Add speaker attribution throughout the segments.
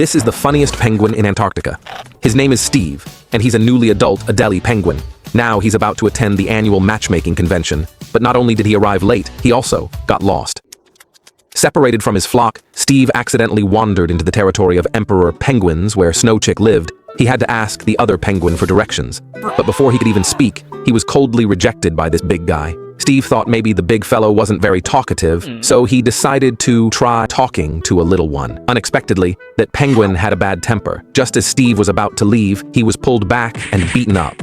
Speaker 1: This is the funniest penguin in Antarctica. His name is Steve, and he's a newly adult Adelie penguin. Now he's about to attend the annual matchmaking convention, but not only did he arrive late, he also got lost. Separated from his flock, Steve accidentally wandered into the territory of Emperor Penguins where Snowchick lived. He had to ask the other penguin for directions, but before he could even speak, he was coldly rejected by this big guy. Steve thought maybe the big fellow wasn't very talkative, so he decided to try talking to a little one. Unexpectedly, that penguin had a bad temper. Just as Steve was about to leave, he was pulled back and beaten up.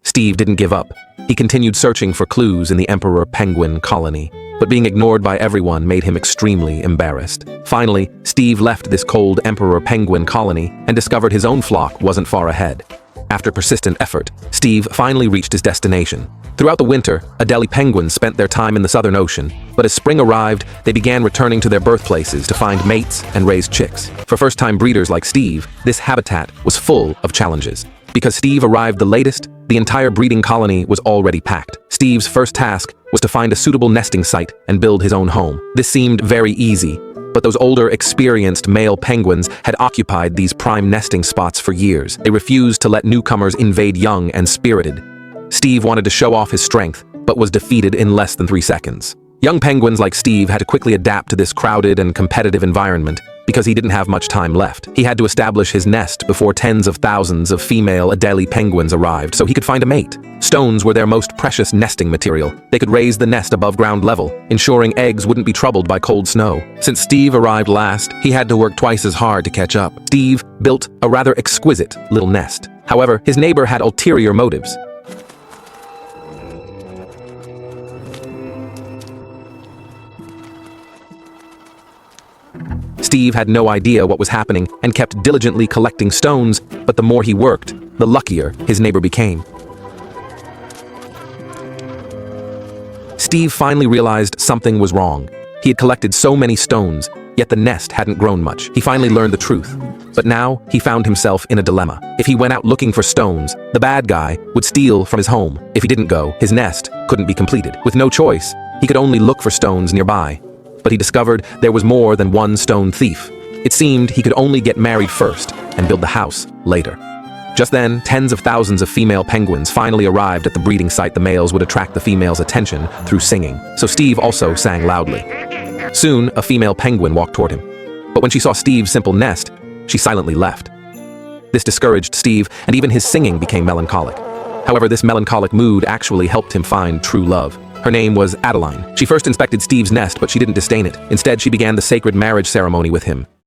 Speaker 1: Steve didn't give up. He continued searching for clues in the Emperor Penguin colony, but being ignored by everyone made him extremely embarrassed. Finally, Steve left this cold Emperor Penguin colony and discovered his own flock wasn't far ahead. After persistent effort, Steve finally reached his destination. Throughout the winter, Adelie penguins spent their time in the Southern Ocean, but as spring arrived, they began returning to their birthplaces to find mates and raise chicks. For first-time breeders like Steve, this habitat was full of challenges. Because Steve arrived the latest, the entire breeding colony was already packed. Steve's first task was to find a suitable nesting site and build his own home. This seemed very easy, but those older, experienced male penguins had occupied these prime nesting spots for years. They refused to let newcomers invade young and spirited. Steve wanted to show off his strength, but was defeated in less than 3 seconds. Young penguins like Steve had to quickly adapt to this crowded and competitive environment because he didn't have much time left. He had to establish his nest before tens of thousands of female Adelie penguins arrived so he could find a mate. Stones were their most precious nesting material. They could raise the nest above ground level, ensuring eggs wouldn't be troubled by cold snow. Since Steve arrived last, he had to work twice as hard to catch up. Steve built a rather exquisite little nest. However, his neighbor had ulterior motives. Steve had no idea what was happening and kept diligently collecting stones, but the more he worked, the luckier his neighbor became. Steve finally realized something was wrong. He had collected so many stones, yet the nest hadn't grown much. He finally learned the truth. But now, he found himself in a dilemma. If he went out looking for stones, the bad guy would steal from his home. If he didn't go, his nest couldn't be completed. With no choice, he could only look for stones nearby. But he discovered there was more than one stone thief. It seemed he could only get married first and build the house later. Just then, tens of thousands of female penguins finally arrived at the breeding site. The males would attract the females' attention through singing, so Steve also sang loudly. Soon, a female penguin walked toward him. But when she saw Steve's simple nest, she silently left. This discouraged Steve, and even his singing became melancholic. However, this melancholic mood actually helped him find true love. Her name was Adeline. She first inspected Steve's nest, but she didn't disdain it. Instead, she began the sacred marriage ceremony with him.